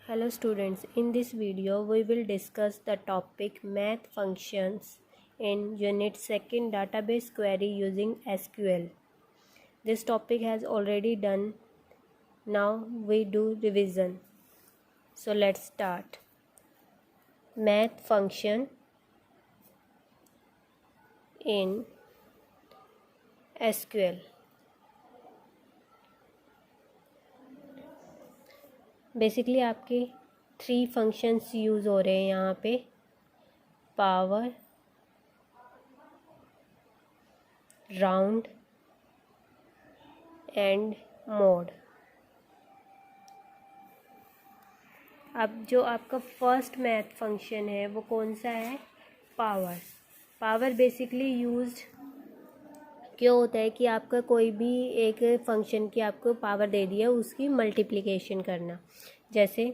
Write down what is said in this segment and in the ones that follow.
Hello students, in this video we will discuss the topic math functions in unit 2nd database query using SQL. This topic has already done. Now we do revision. So let's start. Math function in SQL. Basically आपके 3 functions use हो रहे हैं यहाँ पे, power, round and mode. अब जो आपका first math function है वो कौन सा है? पावर। पावर बेसिकली यूज्ड क्यों होता है कि आपका कोई भी एक फंक्शन की आपको पावर दे दी है, उसकी मल्टीप्लिकेशन करना। जैसे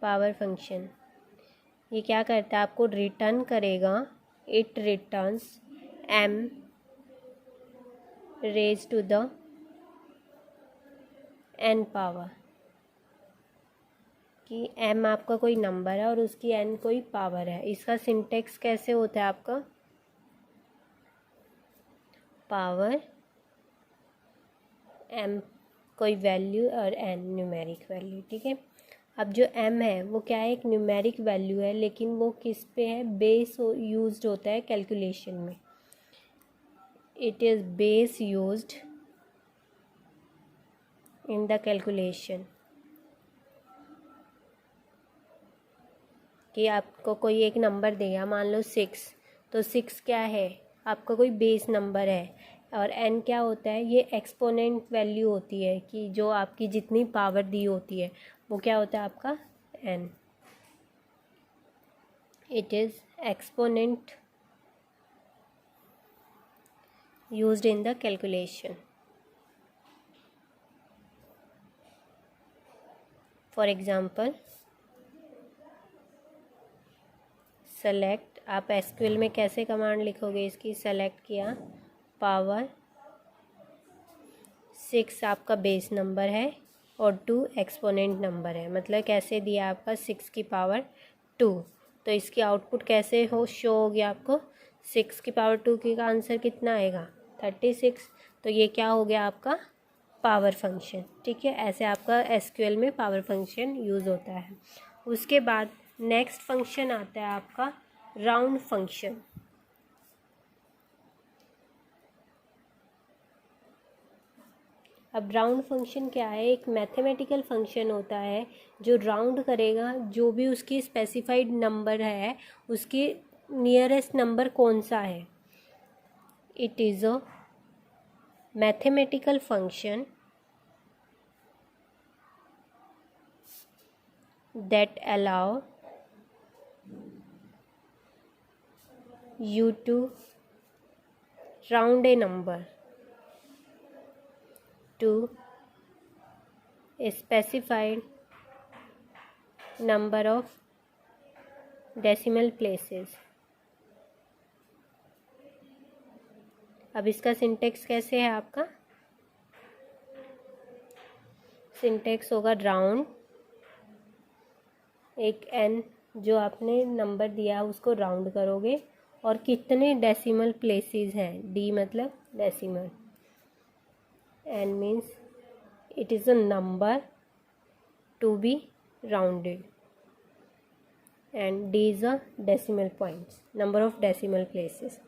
पावर फंक्शन ये क्या करता है, आपको रिटर्न करेगा, it returns m raise to the n power, कि m आपका कोई नंबर है और उसकी n कोई पावर है। इसका सिंटेक्स कैसे होता है आपका? पावर m कोई वैल्यू और n न्यूमेरिक वैल्यू। ठीक है, अब जो m है वो क्या है? एक न्यूमेरिक वैल्यू है, लेकिन वो किस पे है? बेस यूज्ड होता है कैलकुलेशन में। It is base used in the calculation. कि आपको कोई एक नंबर देगा, मान लो 6, तो 6 क्या है? आपका कोई बेस नंबर है। और n क्या होता है? ये एक्सपोनेंट वैल्यू होती है, कि जो आपकी जितनी पावर दी होती है वो क्या होता है आपका? n। It is exponent used in the calculation. For example select, आप एसक्यूएल में कैसे कमांड लिखोगे इसकी? सेलेक्ट किया, पावर 6 आपका बेस नंबर है और 2 एक्सपोनेंट नंबर है। मतलब कैसे दिया आपका? 6 की पावर 2। तो इसकी आउटपुट कैसे शो होगी आपको? 6 की पावर 2 का आंसर कितना आएगा? 36। तो ये क्या हो गया आपका? Power function. ठीक है, ऐसे आपका एसक्यूएल में पावर फंक्शन यूज़ होता है। उसके बाद नेक्स्ट फंक्शन आता है आपका राउंड फंक्शन। अब राउंड फंक्शन क्या है? एक मैथमेटिकल फंक्शन होता है जो राउंड करेगा जो भी उसकी स्पेसिफाइड नंबर है, उसकी नियरेस्ट नंबर कौन सा है। It is a mathematical function that allow you to round a number to a specified number of decimal places। अब इसका सिंटेक्स कैसे है आपका? सिंटेक्स होगा राउंड, एक n जो आपने नंबर दिया उसको राउंड करोगे, और कितने डेसिमल प्लेसेस हैं? d मतलब decimal, n means it is a number to be rounded, and d is a decimal points, number of decimal places.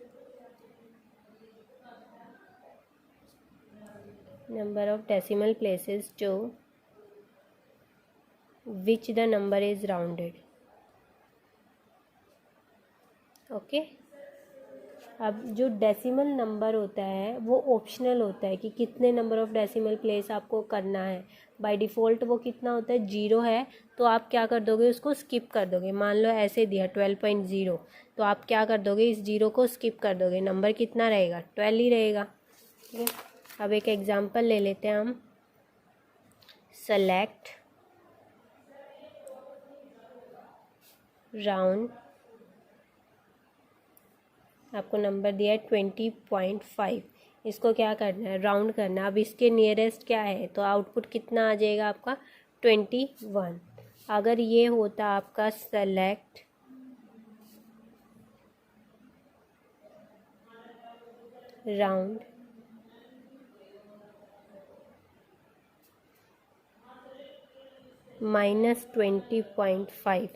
Number of decimal places to which the number is rounded। Okay, अब जो decimal number होता है वो optional होता है कि कितने number of decimal place आपको करना है। बाय डिफ़ॉल्ट वो कितना होता है? 0 है, तो आप क्या कर दोगे? उसको स्किप कर दोगे। मान लो ऐसे दिया 12.0, तो आप क्या कर दोगे? इस 0 को स्किप कर दोगे। नंबर कितना रहेगा? 12 ही रहेगा। ठीक है, अब एक एग्जांपल ले लेते हैं हम। सेलेक्ट राउंड, आपको नंबर दिया है 20.5। इसको क्या करना है, राउंड करना है। अब इसके नियरेस्ट क्या है, तो आउटपुट कितना आ जाएगा आपका 21। अगर ये होता आपका सेलेक्ट राउंड -20.5,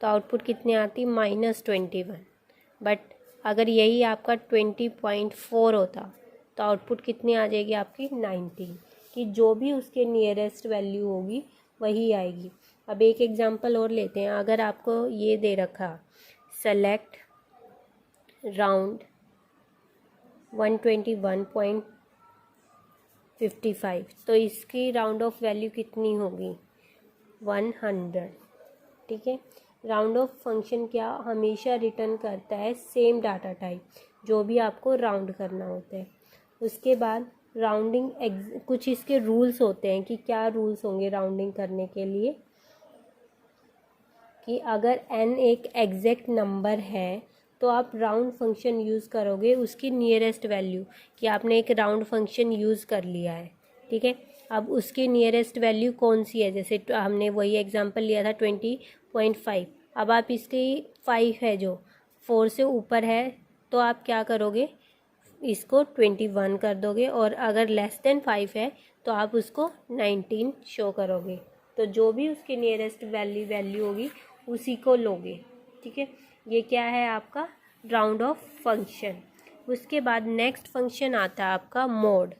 तो आउटपुट कितनी आती, -21। बट अगर यही आपका 20.4 होता तो आउटपुट कितनी आ जाएगी आपकी 19, कि जो भी उसके नियरेस्ट वैल्यू होगी वही आएगी। अब एक एग्जांपल और लेते हैं। अगर आपको ये दे रखा सेलेक्ट राउंड 121.55, तो इसकी राउंड ऑफ वैल्यू कितनी होगी 100। ठीक है, राउंड ऑफ फंक्शन क्या हमेशा रिटर्न करता है, सेम डाटा टाइप जो भी आपको राउंड करना होता है। उसके बाद राउंडिंग कुछ इसके रूल्स होते हैं कि क्या रूल्स होंगे राउंडिंग करने के लिए, कि अगर n एक एग्जैक्ट नंबर है तो आप राउंड फंक्शन यूज़ करोगे उसकी नियरेस्ट वैल्यू, कि आपने एक राउंड फंक्शन यूज़ कर लिया है। ठीक है, अब उसकी नियरेस्ट वैल्यू कौन सी है, जैसे हमने वही एग्जांपल लिया था 20.5। अब आप इसकी 5 है जो 4 से ऊपर है तो आप क्या करोगे, इसको 21 कर दोगे, और अगर लेस देन 5 है तो आप उसको 19 शो करोगे। तो जो भी उसके नियरेस्ट वैल्यू होगी उसी को लोगे। ठीक है, ये क्या है आपका राउंड ऑफ फंक्शन। उसके बाद नेक्स्ट फंक्शन आता है आपका मोड।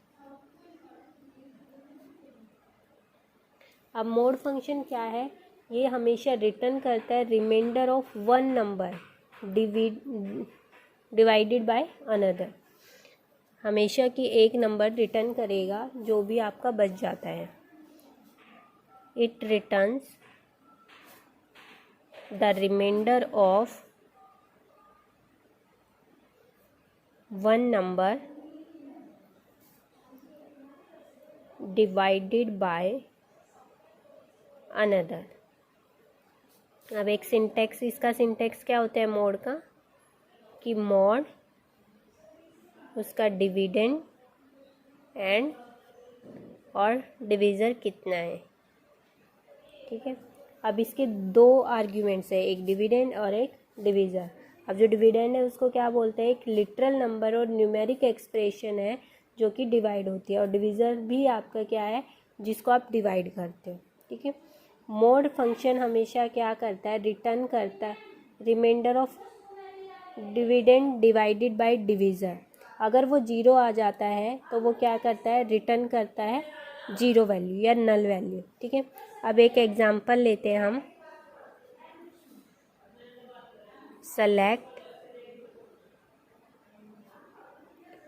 अब मोड फंक्शन क्या है, ये हमेशा रिटर्न करता है remainder of one number divided by another. हमेशा की एक नंबर रिटर्न करेगा जो भी आपका बच जाता है। It returns the remainder of one number divided by another. अब एक सिंटेक्स, इसका सिंटेक्स क्या होता है मोड का, कि मोड उसका डिविडेंड एंड और डिवीज़र कितना है। ठीक है, अब इसके दो आर्ग्यूमेंट्स है, एक डिविडेंड और एक डिवीज़र। अब जो डिविडेंड है उसको क्या बोलते हैं, एक लिटरल नंबर और न्यूमेरिक एक्सप्रेशन है जो कि डिवाइड होती है, और डिवीज़र भी आपका क्या है जिसको आप डिवाइड करते हो। ठीक है, मोड फंक्शन हमेशा क्या करता है, रिटर्न करता है remainder of dividend divided by divisor. अगर वो 0 आ जाता है तो वो क्या करता है, रिटर्न करता है 0 वैल्यू या नल वैल्यू। ठीक है, अब एक एग्जांपल लेते हैं हम। सेलेक्ट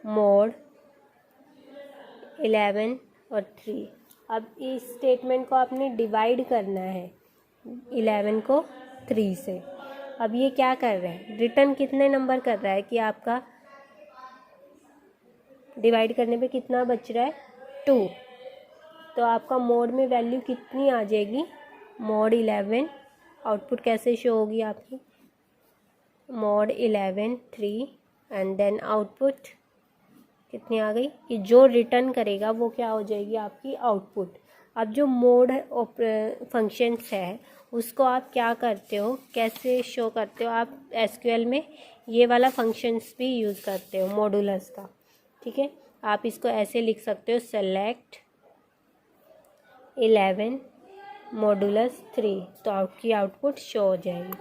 मोड 11 और 3। अब इस स्टेटमेंट को आपने डिवाइड करना है 11 को 3 से। अब ये क्या कर रहा है, रिटर्न कितने नंबर कर रहा है, कि आपका डिवाइड करने पे कितना बच रहा है 2। तो आपका मोड में वैल्यू कितनी आ जाएगी, मोड 11। आउटपुट कैसे शो होगी आपकी, मोड 11 3 एंड देन आउटपुट कितनी आ गई, कि जो रिटर्न करेगा वो क्या हो जाएगी आपकी आउटपुट। अब जो मोड फंक्शंस है उसको आप क्या करते हो, कैसे शो करते हो, आप एसक्यूएल में ये वाला फंक्शंस भी यूज़ करते हो मॉडुलस का। ठीक है, आप इसको ऐसे लिख सकते हो, सेलेक्ट 11 मॉडुलस 3, तो आपकी आउटपुट शो हो जाएगी।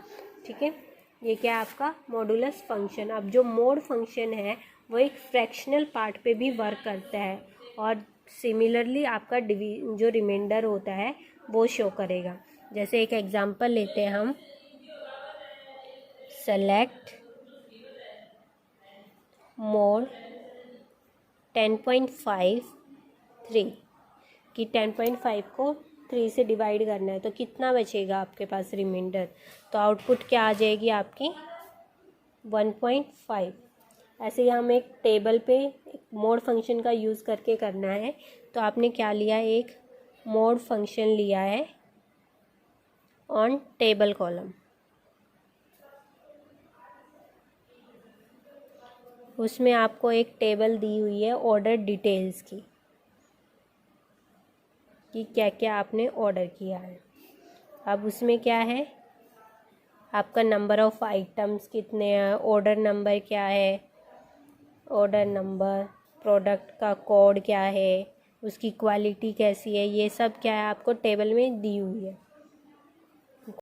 ठीक है, ये क्या है आपका मॉडुलस फंक्शन। अब जो मोड फंक्शन है वो एक फ्रैक्शनल पार्ट पे भी वर्क करता है, और सिमिलरली आपका जो रिमाइंडर होता है वो शो करेगा। जैसे एक एग्जांपल लेते हैं हम, सेलेक्ट मोड 10.53, कि 10.5 को 3 से डिवाइड करना है तो कितना बचेगा आपके पास रिमाइंडर, तो आउटपुट क्या आ जाएगी आपकी 1.5। ऐसे ही हम एक टेबल पे मोड फंक्शन का यूज़ करके करना है, तो आपने क्या लिया, एक मोड फंक्शन लिया है ऑन टेबल कॉलम। उसमें आपको एक टेबल दी हुई है ऑर्डर डिटेल्स की, कि क्या क्या आपने ऑर्डर किया है। अब उसमें क्या है, आपका नंबर ऑफ़ आइटम्स कितने हैं, ऑर्डर नंबर क्या है, ऑर्डर नंबर, प्रोडक्ट का कोड क्या है, उसकी क्वालिटी कैसी है, ये सब क्या है आपको टेबल में दी हुई है।